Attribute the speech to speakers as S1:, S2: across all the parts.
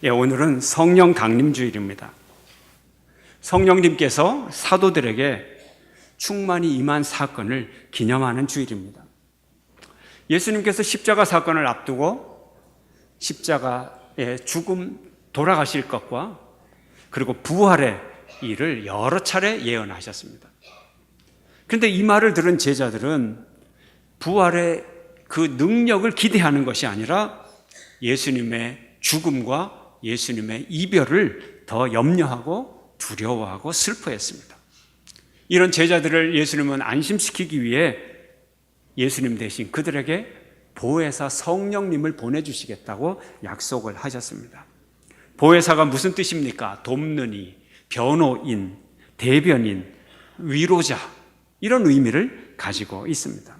S1: 오늘은 성령 강림주일입니다. 성령님께서 사도들에게 충만히 임한 사건을 기념하는 주일입니다. 예수님께서 십자가 사건을 앞두고 십자가의 죽음, 돌아가실 것과 그리고 부활의 일을 여러 차례 예언하셨습니다. 그런데 이 말을 들은 제자들은 부활의 그 능력을 기대하는 것이 아니라 예수님의 죽음과 예수님의 이별을 더 염려하고 두려워하고 슬퍼했습니다. 이런 제자들을 예수님은 안심시키기 위해 예수님 대신 그들에게 보혜사 성령님을 보내주시겠다고 약속을 하셨습니다. 보혜사가 무슨 뜻입니까? 돕는 이, 변호인, 대변인, 위로자, 이런 의미를 가지고 있습니다.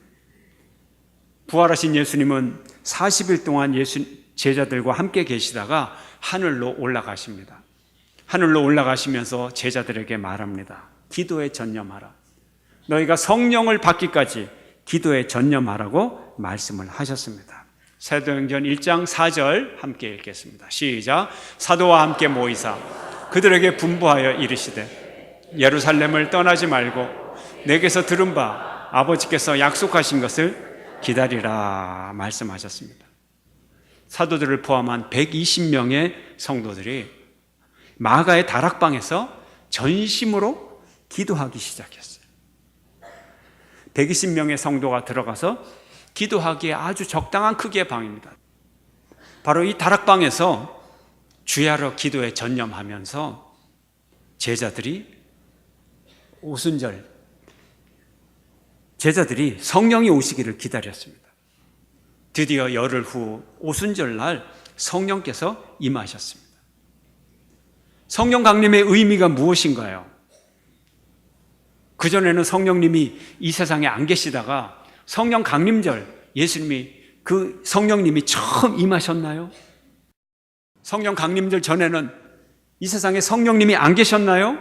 S1: 부활하신 예수님은 40일 동안 제자들과 함께 계시다가 하늘로 올라가십니다. 하늘로 올라가시면서 제자들에게 말합니다. 기도에 전념하라. 너희가 성령을 받기까지 기도에 전념하라고 말씀을 하셨습니다. 사도행전 1장 4절 함께 읽겠습니다. 시작. 사도와 함께 모이사 그들에게 분부하여 이르시되 예루살렘을 떠나지 말고 내게서 들은 바 아버지께서 약속하신 것을 기다리라 말씀하셨습니다. 사도들을 포함한 120명의 성도들이 마가의 다락방에서 전심으로 기도하기 시작했어요. 120명의 성도가 들어가서 기도하기에 아주 적당한 크기의 방입니다. 바로 이 다락방에서 주야로 기도에 전념하면서 제자들이 성령이 오시기를 기다렸습니다. 드디어 열흘 후 오순절날 성령께서 임하셨습니다. 성령 강림의 의미가 무엇인가요? 그전에는 성령님이 이 세상에 안 계시다가 성령 강림절 예수님이 그 성령님이 처음 임하셨나요? 성령 강림절 전에는 이 세상에 성령님이 안 계셨나요?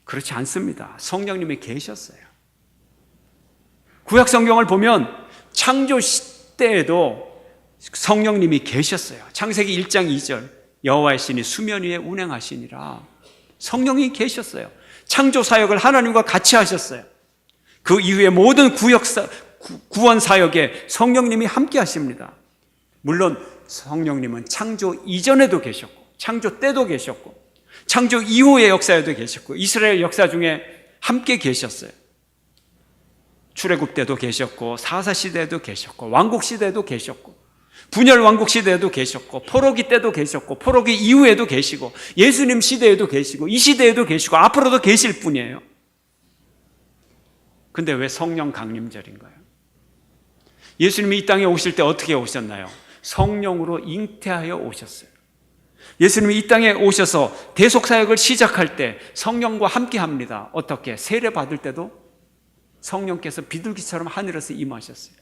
S1: 그렇지 않습니다. 성령님이 계셨어요. 구약 성경을 보면 창조 시대에도 성령님이 계셨어요. 창세기 1장 2절 여호와의 신이 수면 위에 운행하시니라. 성령이 계셨어요. 창조 사역을 하나님과 같이 하셨어요. 그 이후에 모든 구원 사역에 성령님이 함께 하십니다. 물론 성령님은 창조 이전에도 계셨고 창조 때도 계셨고 창조 이후의 역사에도 계셨고 이스라엘 역사 중에 함께 계셨어요. 출애굽 때도 계셨고 사사시대에도 계셨고 왕국시대에도 계셨고 분열 왕국시대에도 계셨고 포로기 때도 계셨고 포로기 이후에도 계시고 예수님 시대에도 계시고 이 시대에도 계시고 앞으로도 계실 분이에요. 근데 왜 성령 강림절인가요? 예수님이 이 땅에 오실 때 어떻게 오셨나요? 성령으로 잉태하여 오셨어요. 예수님이 이 땅에 오셔서 대속사역을 시작할 때 성령과 함께 합니다. 어떻게? 세례 받을 때도 성령께서 비둘기처럼 하늘에서 임하셨어요.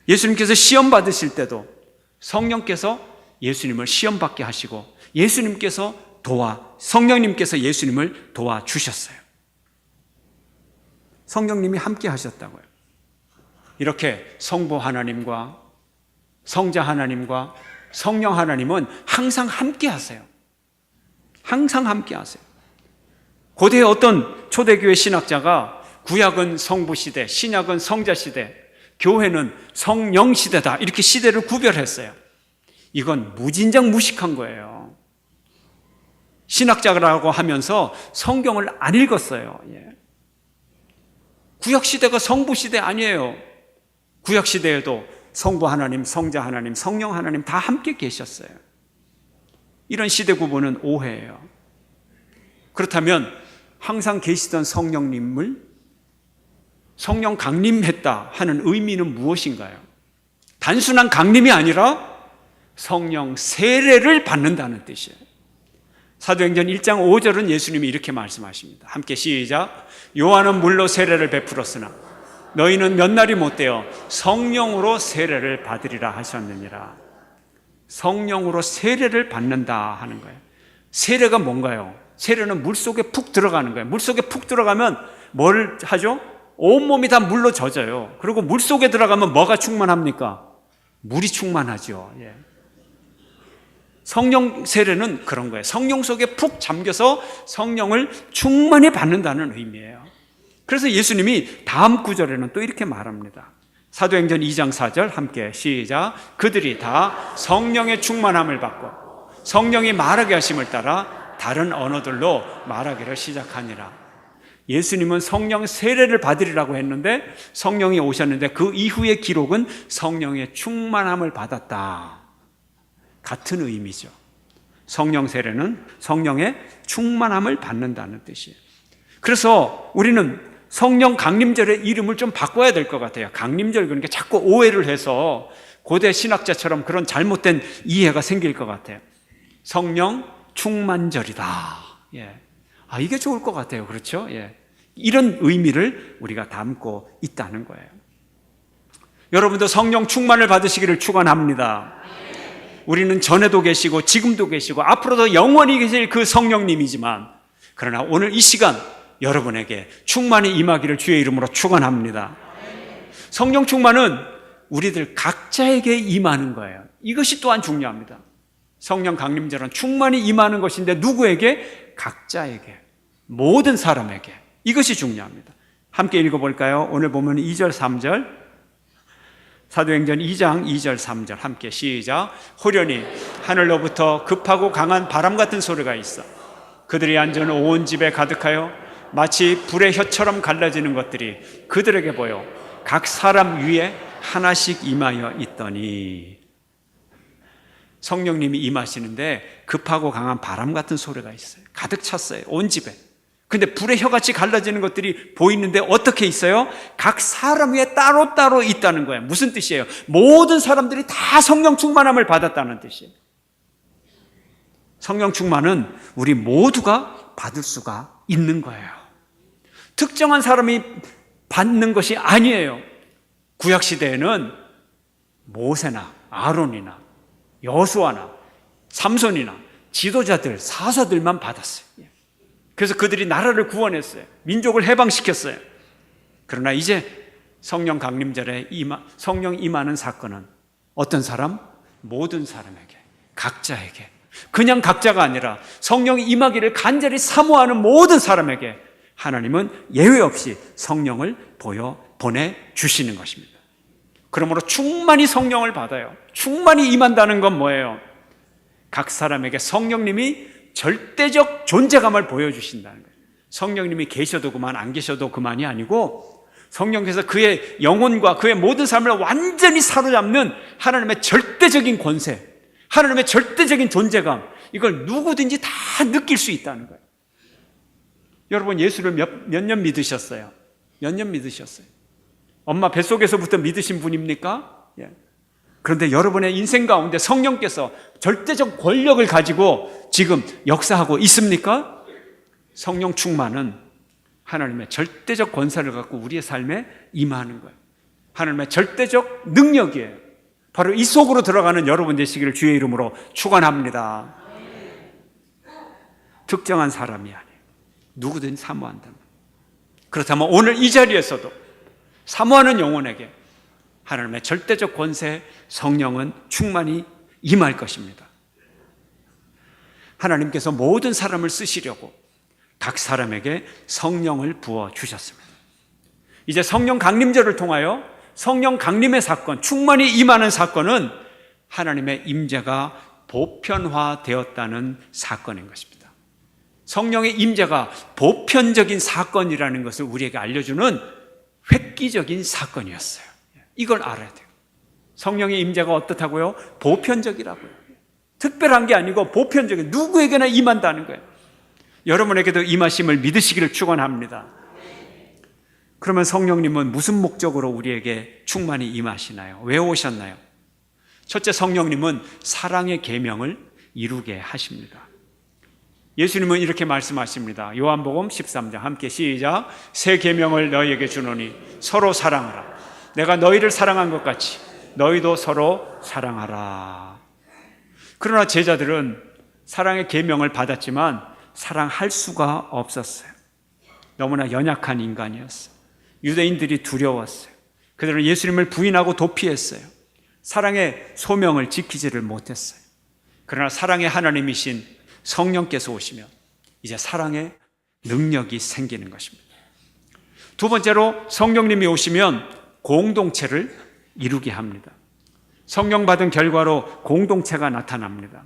S1: 예수님께서 시험 받으실 때도 성령께서 예수님을 시험 받게 하시고 성령님께서 예수님을 도와주셨어요. 성령님이 함께 하셨다고요. 이렇게 성부 하나님과 성자 하나님과 성령 하나님은 항상 함께 하세요. 항상 함께 하세요. 고대의 어떤 초대교회 신학자가 구약은 성부 시대, 신약은 성자 시대, 교회는 성령 시대다 이렇게 시대를 구별했어요. 이건 무진장 무식한 거예요. 신학자라고 하면서 성경을 안 읽었어요. 구약 시대가 성부 시대 아니에요. 구약 시대에도 성부 하나님, 성자 하나님, 성령 하나님 다 함께 계셨어요. 이런 시대 구분은 오해예요. 그렇다면 항상 계시던 성령님을 성령 강림했다 하는 의미는 무엇인가요? 단순한 강림이 아니라 성령 세례를 받는다는 뜻이에요. 사도행전 1장 5절은 예수님이 이렇게 말씀하십니다. 함께 시작. 요한은 물로 세례를 베풀었으나 너희는 몇 날이 못되어 성령으로 세례를 받으리라 하셨느니라. 성령으로 세례를 받는다 하는 거예요. 세례가 뭔가요? 세례는 물속에 푹 들어가는 거예요. 물속에 푹 들어가면 뭘 하죠? 온몸이 다 물로 젖어요. 그리고 물속에 들어가면 뭐가 충만합니까? 물이 충만하죠. 성령 세례는 그런 거예요. 성령 속에 푹 잠겨서 성령을 충만히 받는다는 의미예요. 그래서 예수님이 다음 구절에는 또 이렇게 말합니다. 사도행전 2장 4절 함께 시작. 그들이 다 성령의 충만함을 받고 성령이 말하게 하심을 따라 다른 언어들로 말하기를 시작하니라. 예수님은 성령 세례를 받으리라고 했는데 성령이 오셨는데 그 이후의 기록은 성령의 충만함을 받았다. 같은 의미죠. 성령 세례는 성령의 충만함을 받는다는 뜻이에요. 그래서 우리는 성령 강림절의 이름을 좀 바꿔야 될 것 같아요. 강림절, 그러니까 자꾸 오해를 해서 고대 신학자처럼 그런 잘못된 이해가 생길 것 같아요. 성령 충만절이다. 예. 이게 좋을 것 같아요. 그렇죠? 예. 이런 의미를 우리가 담고 있다는 거예요. 여러분도 성령 충만을 받으시기를 축원합니다. 우리는 전에도 계시고 지금도 계시고 앞으로도 영원히 계실 그 성령님이지만, 그러나 오늘 이 시간 여러분에게 충만히 임하기를 주의 이름으로 축원합니다. 성령 충만은 우리들 각자에게 임하는 거예요. 이것이 또한 중요합니다. 성령 강림절은 충만히 임하는 것인데 누구에게? 각자에게, 모든 사람에게. 이것이 중요합니다. 함께 읽어볼까요? 오늘 보면 2절 3절, 사도행전 2장 2절 3절 함께 시작. 호련히 하늘로부터 급하고 강한 바람 같은 소리가 있어 그들이 앉은 온 집에 가득하여 마치 불의 혀처럼 갈라지는 것들이 그들에게 보여 각 사람 위에 하나씩 임하여 있더니. 성령님이 임하시는데 급하고 강한 바람 같은 소리가 있어요. 가득 찼어요, 온 집에. 근데 불의 혀같이 갈라지는 것들이 보이는데 어떻게 있어요? 각 사람 위에 따로따로 있다는 거예요. 무슨 뜻이에요? 모든 사람들이 다 성령 충만함을 받았다는 뜻이에요. 성령 충만은 우리 모두가 받을 수가 있는 거예요. 특정한 사람이 받는 것이 아니에요. 구약시대에는 모세나 아론이나 여수아나 삼손이나 지도자들, 사사들만 받았어요. 그래서 그들이 나라를 구원했어요. 민족을 해방시켰어요. 그러나 이제 성령 강림절에 성령 임하는 사건은 어떤 사람? 모든 사람에게, 각자에게, 그냥 각자가 아니라 성령이 임하기를 간절히 사모하는 모든 사람에게 하나님은 예외 없이 성령을 보내주시는 것입니다. 그러므로 충만히 성령을 받아요. 충만히 임한다는 건 뭐예요? 각 사람에게 성령님이 절대적 존재감을 보여주신다는 거예요. 성령님이 계셔도 그만, 안 계셔도 그만이 아니고 성령께서 그의 영혼과 그의 모든 삶을 완전히 사로잡는 하나님의 절대적인 권세, 하나님의 절대적인 존재감, 이걸 누구든지 다 느낄 수 있다는 거예요. 여러분, 예수를 몇 년 믿으셨어요? 몇 년 믿으셨어요? 엄마 뱃속에서부터 믿으신 분입니까? 예. 그런데 여러분의 인생 가운데 성령께서 절대적 권력을 가지고 지금 역사하고 있습니까? 성령 충만은 하나님의 절대적 권세를 갖고 우리의 삶에 임하는 거예요. 하나님의 절대적 능력이에요. 바로 이 속으로 들어가는 여러분 되시기를 주의 이름으로 축원합니다. 특정한 사람이 아니에요. 누구든 사모한다면. 그렇다면 오늘 이 자리에서도 사모하는 영혼에게 하나님의 절대적 권세, 성령은 충만히 임할 것입니다. 하나님께서 모든 사람을 쓰시려고 각 사람에게 성령을 부어주셨습니다. 이제 성령 강림절을 통하여 성령 강림의 사건, 충만히 임하는 사건은 하나님의 임재가 보편화되었다는 사건인 것입니다. 성령의 임재가 보편적인 사건이라는 것을 우리에게 알려주는 획기적인 사건이었어요. 이걸 알아야 돼요. 성령의 임재가 어떻다고요? 보편적이라고요. 특별한 게 아니고 보편적인, 누구에게나 임한다는 거예요. 여러분에게도 임하심을 믿으시기를 축원합니다. 그러면 성령님은 무슨 목적으로 우리에게 충만히 임하시나요? 왜 오셨나요? 첫째, 성령님은 사랑의 계명을 이루게 하십니다. 예수님은 이렇게 말씀하십니다. 요한복음 13장 함께 시작. 새 계명을 너희에게 주노니 서로 사랑하라. 내가 너희를 사랑한 것 같이 너희도 서로 사랑하라. 그러나 제자들은 사랑의 계명을 받았지만 사랑할 수가 없었어요. 너무나 연약한 인간이었어요. 유대인들이 두려웠어요. 그들은 예수님을 부인하고 도피했어요. 사랑의 소명을 지키지를 못했어요. 그러나 사랑의 하나님이신 성령께서 오시면 이제 사랑의 능력이 생기는 것입니다. 두 번째로 성령님이 오시면 공동체를 이루게 합니다. 성령 받은 결과로 공동체가 나타납니다.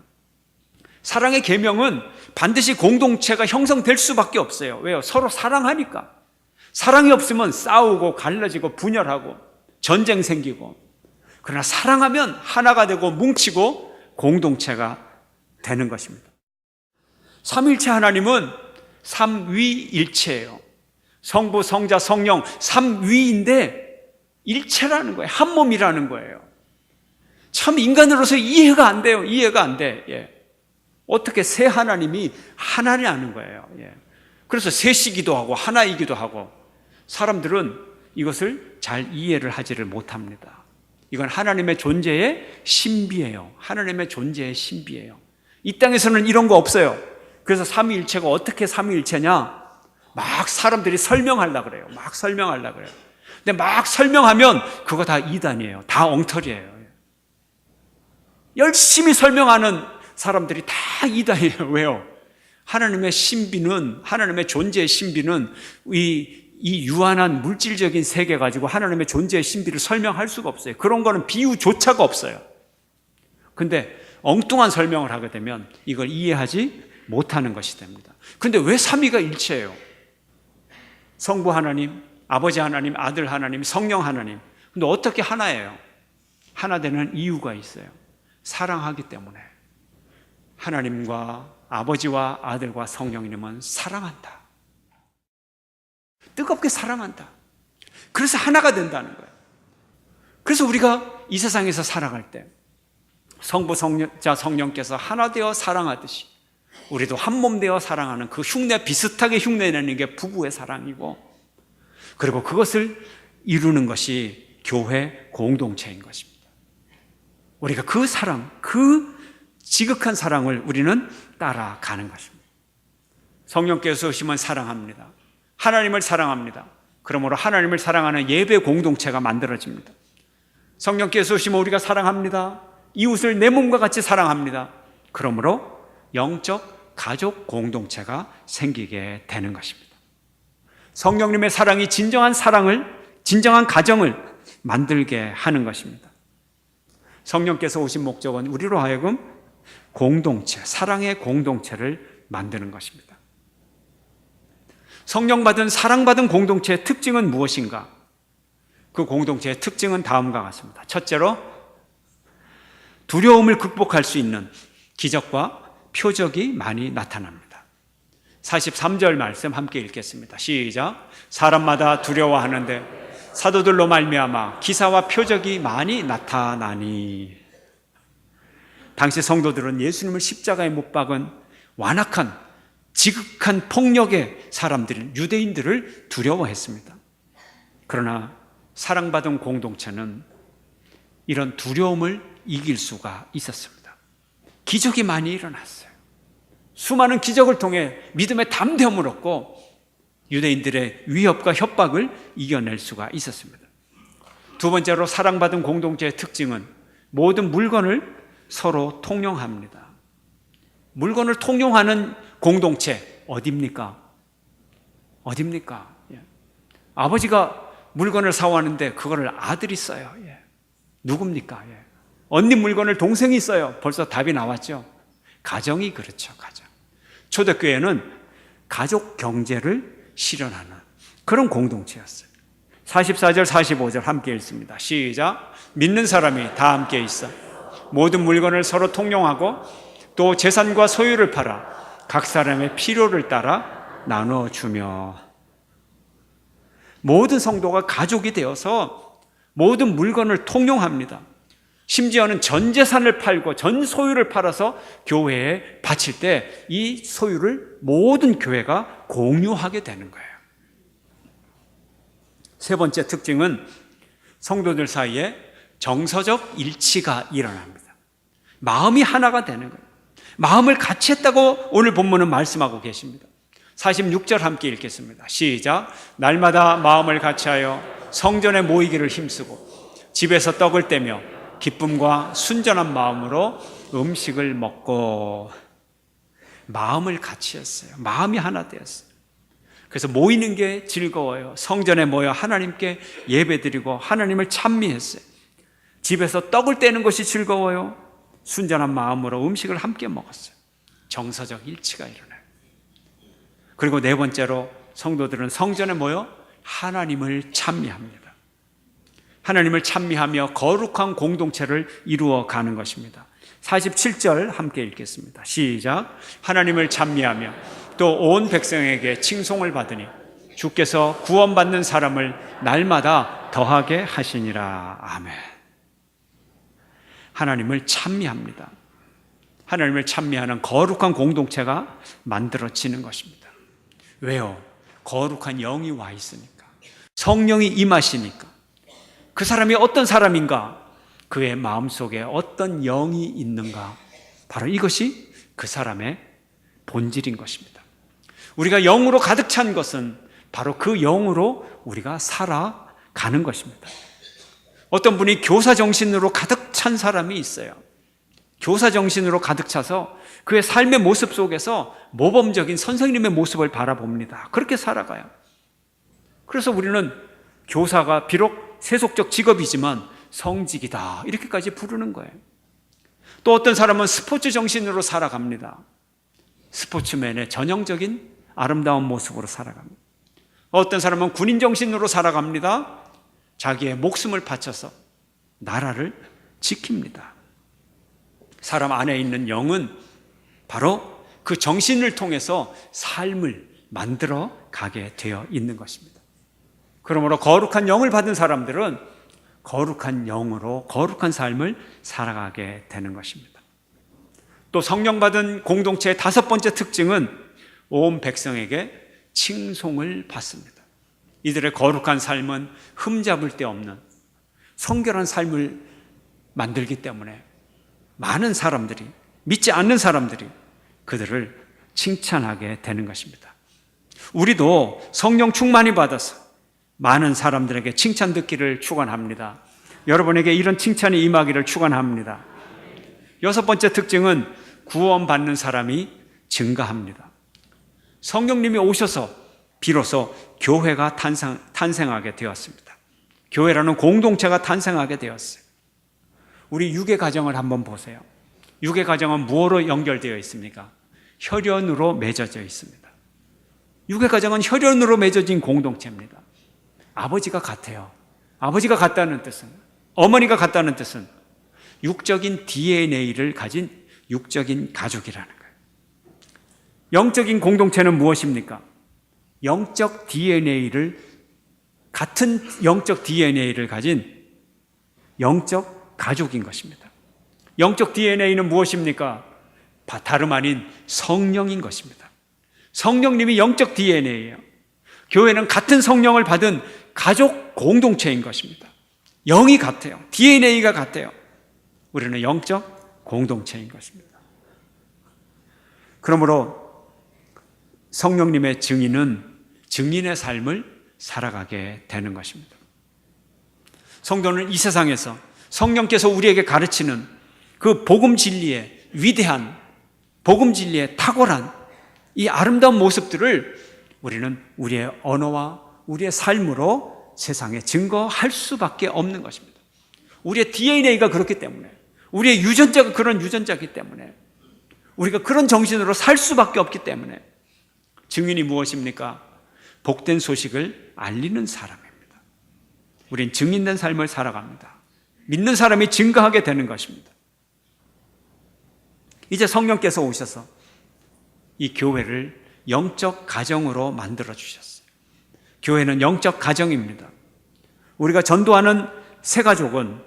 S1: 사랑의 계명은 반드시 공동체가 형성될 수밖에 없어요. 왜요? 서로 사랑하니까. 사랑이 없으면 싸우고 갈라지고 분열하고 전쟁 생기고, 그러나 사랑하면 하나가 되고 뭉치고 공동체가 되는 것입니다. 삼위일체 하나님은 삼위일체예요. 성부, 성자, 성령 삼위인데 일체라는 거예요. 한 몸이라는 거예요. 참 인간으로서 이해가 안 돼요. 이해가 안 돼. 예. 어떻게 세 하나님이 하나냐는 거예요. 예. 그래서 셋이기도 하고 하나이기도 하고, 사람들은 이것을 잘 이해를 하지를 못합니다. 이건 하나님의 존재의 신비예요. 하나님의 존재의 신비예요. 이 땅에서는 이런 거 없어요. 그래서 삼위일체가 어떻게 삼위일체냐? 막 사람들이 설명하려고 그래요. 막 설명하려고 그래요. 근데 막 설명하면 그거 다 이단이에요. 다 엉터리예요. 열심히 설명하는 사람들이 다 이단이에요. 왜요? 하나님의 신비는, 하나님의 존재의 신비는 이 유한한 물질적인 세계 가지고 하나님의 존재의 신비를 설명할 수가 없어요. 그런 거는 비유조차가 없어요. 근데 엉뚱한 설명을 하게 되면 이걸 이해하지 못하는 것이 됩니다. 근데 왜 삼위가 일체예요? 성부 하나님, 아버지 하나님, 아들 하나님, 성령 하나님. 근데 어떻게 하나예요? 하나 되는 이유가 있어요. 사랑하기 때문에. 하나님과 아버지와 아들과 성령님은 사랑한다. 뜨겁게 사랑한다. 그래서 하나가 된다는 거예요. 그래서 우리가 이 세상에서 살아갈 때 성부, 성자, 성령께서 하나 되어 사랑하듯이 우리도 한 몸 되어 사랑하는 그 흉내, 비슷하게 흉내내는 게 부부의 사랑이고, 그리고 그것을 이루는 것이 교회 공동체인 것입니다. 우리가 그 사랑, 그 지극한 사랑을 우리는 따라가는 것입니다. 성령께서 오시면 사랑합니다. 하나님을 사랑합니다. 그러므로 하나님을 사랑하는 예배 공동체가 만들어집니다. 성령께서 오시면 우리가 사랑합니다. 이웃을 내 몸과 같이 사랑합니다. 그러므로 영적 가족 공동체가 생기게 되는 것입니다. 성령님의 사랑이 진정한 사랑을, 진정한 가정을 만들게 하는 것입니다. 성령께서 오신 목적은 우리로 하여금 공동체, 사랑의 공동체를 만드는 것입니다. 성령 받은, 사랑받은 공동체의 특징은 무엇인가? 그 공동체의 특징은 다음과 같습니다. 첫째로, 두려움을 극복할 수 있는 기적과 표적이 많이 나타납니다. 43절 말씀 함께 읽겠습니다. 시작. 사람마다 두려워하는데 사도들로 말미암아 기사와 표적이 많이 나타나니. 당시 성도들은 예수님을 십자가에 못 박은 완악한 지극한 폭력의 사람들인 유대인들을 두려워했습니다. 그러나 사랑받은 공동체는 이런 두려움을 이길 수가 있었습니다. 기적이 많이 일어났어요. 수많은 기적을 통해 믿음의 담대함을 얻고 유대인들의 위협과 협박을 이겨낼 수가 있었습니다. 두 번째로, 사랑받은 공동체의 특징은 모든 물건을 서로 통용합니다. 물건을 통용하는 공동체 어디입니까? 어디입니까? 예. 아버지가 물건을 사왔는데 그거를 아들이 써요. 예. 누굽니까? 예. 언니 물건을 동생이 써요. 벌써 답이 나왔죠. 가정이 그렇죠. 가정. 초대교회는 가족 경제를 실현하는 그런 공동체였어요. 44절 45절 함께 읽습니다. 시작. 믿는 사람이 다 함께 있어 모든 물건을 서로 통용하고 또 재산과 소유를 팔아 각 사람의 필요를 따라 나눠주며. 모든 성도가 가족이 되어서 모든 물건을 통용합니다. 심지어는 전 재산을 팔고 전 소유를 팔아서 교회에 바칠 때 이 소유를 모든 교회가 공유하게 되는 거예요. 세 번째 특징은 성도들 사이에 정서적 일치가 일어납니다. 마음이 하나가 되는 거예요. 마음을 같이 했다고 오늘 본문은 말씀하고 계십니다. 46절 함께 읽겠습니다. 시작. 날마다 마음을 같이하여 성전에 모이기를 힘쓰고 집에서 떡을 떼며 기쁨과 순전한 마음으로 음식을 먹고 마음을 같이 했어요. 마음이 하나 되었어요. 그래서 모이는 게 즐거워요. 성전에 모여 하나님께 예배드리고 하나님을 찬미했어요. 집에서 떡을 떼는 것이 즐거워요. 순전한 마음으로 음식을 함께 먹었어요. 정서적 일치가 일어나요. 그리고 네 번째로 성도들은 성전에 모여 하나님을 찬미합니다. 하나님을 찬미하며 거룩한 공동체를 이루어 가는 것입니다. 47절 함께 읽겠습니다. 시작. 하나님을 찬미하며 또 온 백성에게 칭송을 받으니 주께서 구원받는 사람을 날마다 더하게 하시니라. 아멘. 하나님을 찬미합니다. 하나님을 찬미하는 거룩한 공동체가 만들어지는 것입니다. 왜요? 거룩한 영이 와 있으니까. 성령이 임하시니까. 그 사람이 어떤 사람인가? 그의 마음속에 어떤 영이 있는가? 바로 이것이 그 사람의 본질인 것입니다. 우리가 영으로 가득 찬 것은 바로 그 영으로 우리가 살아가는 것입니다. 어떤 분이 교사 정신으로 가득 찬 사람이 있어요. 교사 정신으로 가득 차서 그의 삶의 모습 속에서 모범적인 선생님의 모습을 바라봅니다. 그렇게 살아가요. 그래서 우리는 교사가 비록 세속적 직업이지만 성직이다 이렇게까지 부르는 거예요. 또 어떤 사람은 스포츠 정신으로 살아갑니다. 스포츠맨의 전형적인 아름다운 모습으로 살아갑니다. 어떤 사람은 군인 정신으로 살아갑니다. 자기의 목숨을 바쳐서 나라를 지킵니다. 사람 안에 있는 영은 바로 그 정신을 통해서 삶을 만들어 가게 되어 있는 것입니다. 그러므로 거룩한 영을 받은 사람들은 거룩한 영으로 거룩한 삶을 살아가게 되는 것입니다. 또 성령 받은 공동체의 다섯 번째 특징은 온 백성에게 칭송을 받습니다. 이들의 거룩한 삶은 흠잡을 데 없는 성결한 삶을 만들기 때문에 많은 사람들이, 믿지 않는 사람들이 그들을 칭찬하게 되는 것입니다. 우리도 성령 충만히 받아서 많은 사람들에게 칭찬 듣기를 축원합니다. 여러분에게 이런 칭찬이 임하기를 축원합니다. 여섯 번째 특징은 구원받는 사람이 증가합니다. 성령님이 오셔서 비로소 교회가 탄생하게 되었습니다. 교회라는 공동체가 탄생하게 되었어요. 우리 유괴 가정을 한번 보세요. 유괴 가정은 무엇으로 연결되어 있습니까? 혈연으로 맺어져 있습니다. 유괴 가정은 혈연으로 맺어진 공동체입니다. 아버지가 같아요. 아버지가 같다는 뜻은, 어머니가 같다는 뜻은 육적인 DNA를 가진 육적인 가족이라는 거예요. 영적인 공동체는 무엇입니까? 같은 영적 DNA를 가진 영적 가족인 것입니다. 영적 DNA는 무엇입니까? 다름 아닌 성령인 것입니다. 성령님이 영적 DNA예요. 교회는 같은 성령을 받은 가족 공동체인 것입니다. 영이 같아요. DNA가 같아요. 우리는 영적 공동체인 것입니다. 그러므로 성령님의 증인은 증인의 삶을 살아가게 되는 것입니다. 성도는 이 세상에서 성령께서 우리에게 가르치는 그 복음 진리의 위대한, 복음 진리의 탁월한 이 아름다운 모습들을 우리는 우리의 언어와 우리의 삶으로 세상에 증거할 수밖에 없는 것입니다. 우리의 DNA가 그렇기 때문에, 우리의 유전자가 그런 유전자이기 때문에, 우리가 그런 정신으로 살 수밖에 없기 때문에 증인이 무엇입니까? 복된 소식을 알리는 사람입니다. 우린 증인된 삶을 살아갑니다. 믿는 사람이 증거하게 되는 것입니다. 이제 성령께서 오셔서 이 교회를 영적 가정으로 만들어 주셨어요. 교회는 영적 가정입니다. 우리가 전도하는 새 가족은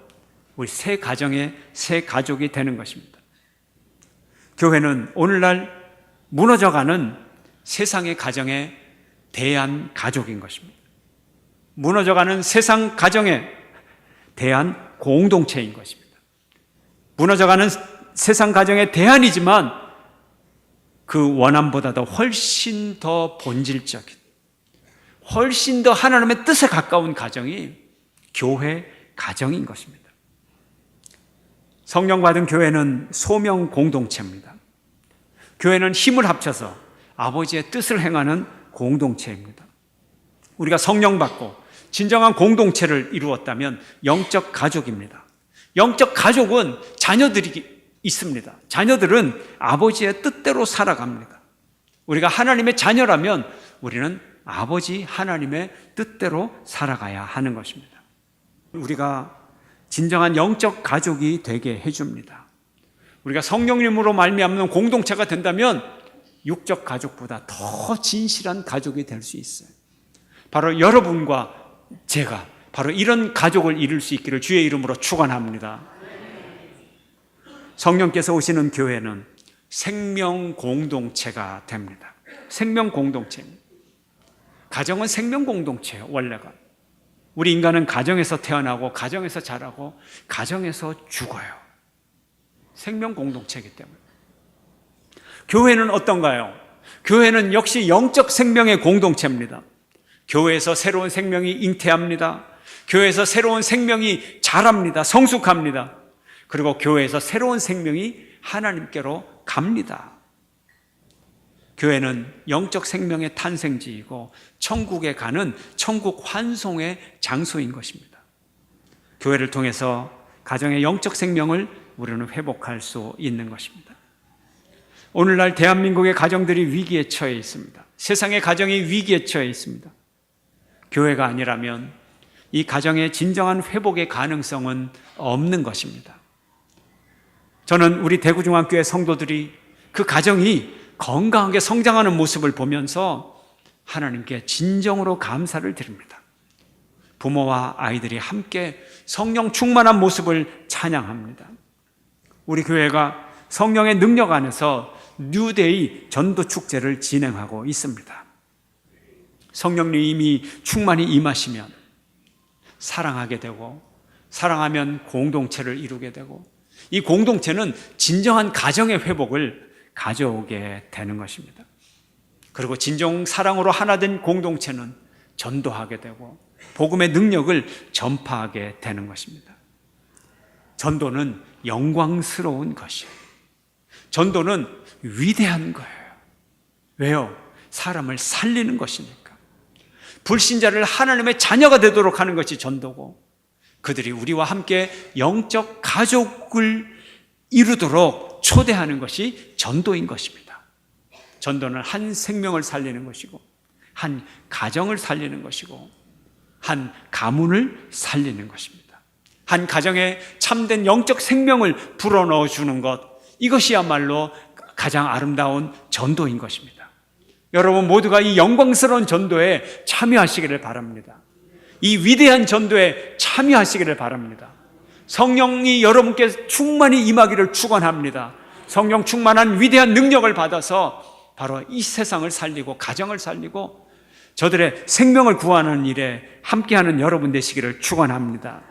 S1: 우리 새 가정의 새 가족이 되는 것입니다. 교회는 오늘날 무너져가는 세상의 가정에 대한 가족인 것입니다. 무너져가는 세상 가정에 대한 공동체인 것입니다. 무너져가는 세상 가정의 대안이지만 그 원함보다도 훨씬 더 본질적인, 훨씬 더 하나님의 뜻에 가까운 가정이 교회 가정인 것입니다. 성령 받은 교회는 소명 공동체입니다. 교회는 힘을 합쳐서 아버지의 뜻을 행하는 공동체입니다. 우리가 성령 받고 진정한 공동체를 이루었다면 영적 가족입니다. 영적 가족은 자녀들이 있습니다. 자녀들은 아버지의 뜻대로 살아갑니다. 우리가 하나님의 자녀라면 우리는 아버지 하나님의 뜻대로 살아가야 하는 것입니다. 우리가 진정한 영적 가족이 되게 해줍니다. 우리가 성령님으로 말미암는 공동체가 된다면 육적 가족보다 더 진실한 가족이 될 수 있어요. 바로 여러분과 제가 바로 이런 가족을 이룰 수 있기를 주의 이름으로 축원합니다. 성령께서 오시는 교회는 생명 공동체가 됩니다. 생명 공동체입니다. 가정은 생명 공동체예요, 원래가. 우리 인간은 가정에서 태어나고 가정에서 자라고 가정에서 죽어요. 생명 공동체이기 때문에. 교회는 어떤가요? 교회는 역시 영적 생명의 공동체입니다. 교회에서 새로운 생명이 잉태합니다. 교회에서 새로운 생명이 자랍니다. 성숙합니다. 그리고 교회에서 새로운 생명이 하나님께로 갑니다. 교회는 영적 생명의 탄생지이고 천국에 가는 천국 환송의 장소인 것입니다. 교회를 통해서 가정의 영적 생명을 우리는 회복할 수 있는 것입니다. 오늘날 대한민국의 가정들이 위기에 처해 있습니다. 세상의 가정이 위기에 처해 있습니다. 교회가 아니라면 이 가정의 진정한 회복의 가능성은 없는 것입니다. 저는 우리 대구중앙교회 성도들이 그 가정이 건강하게 성장하는 모습을 보면서 하나님께 진정으로 감사를 드립니다. 부모와 아이들이 함께 성령 충만한 모습을 찬양합니다. 우리 교회가 성령의 능력 안에서 뉴데이 전도 축제를 진행하고 있습니다. 성령님이 충만히 임하시면 사랑하게 되고, 사랑하면 공동체를 이루게 되고, 이 공동체는 진정한 가정의 회복을 가져오게 되는 것입니다. 그리고 진정 사랑으로 하나 된 공동체는 전도하게 되고 복음의 능력을 전파하게 되는 것입니다. 전도는 영광스러운 것이에요. 전도는 위대한 거예요. 왜요? 사람을 살리는 것이니까. 불신자를 하나님의 자녀가 되도록 하는 것이 전도고, 그들이 우리와 함께 영적 가족을 이루도록 초대하는 것이 전도인 것입니다. 전도는 한 생명을 살리는 것이고, 한 가정을 살리는 것이고, 한 가문을 살리는 것입니다. 한 가정에 참된 영적 생명을 불어넣어 주는 것, 이것이야말로 가장 아름다운 전도인 것입니다. 여러분 모두가 이 영광스러운 전도에 참여하시기를 바랍니다. 이 위대한 전도에 참여하시기를 바랍니다. 성령이 여러분께 충만히 임하기를 축원합니다. 성령 충만한 위대한 능력을 받아서 바로 이 세상을 살리고 가정을 살리고 저들의 생명을 구하는 일에 함께하는 여러분 되시기를 축원합니다.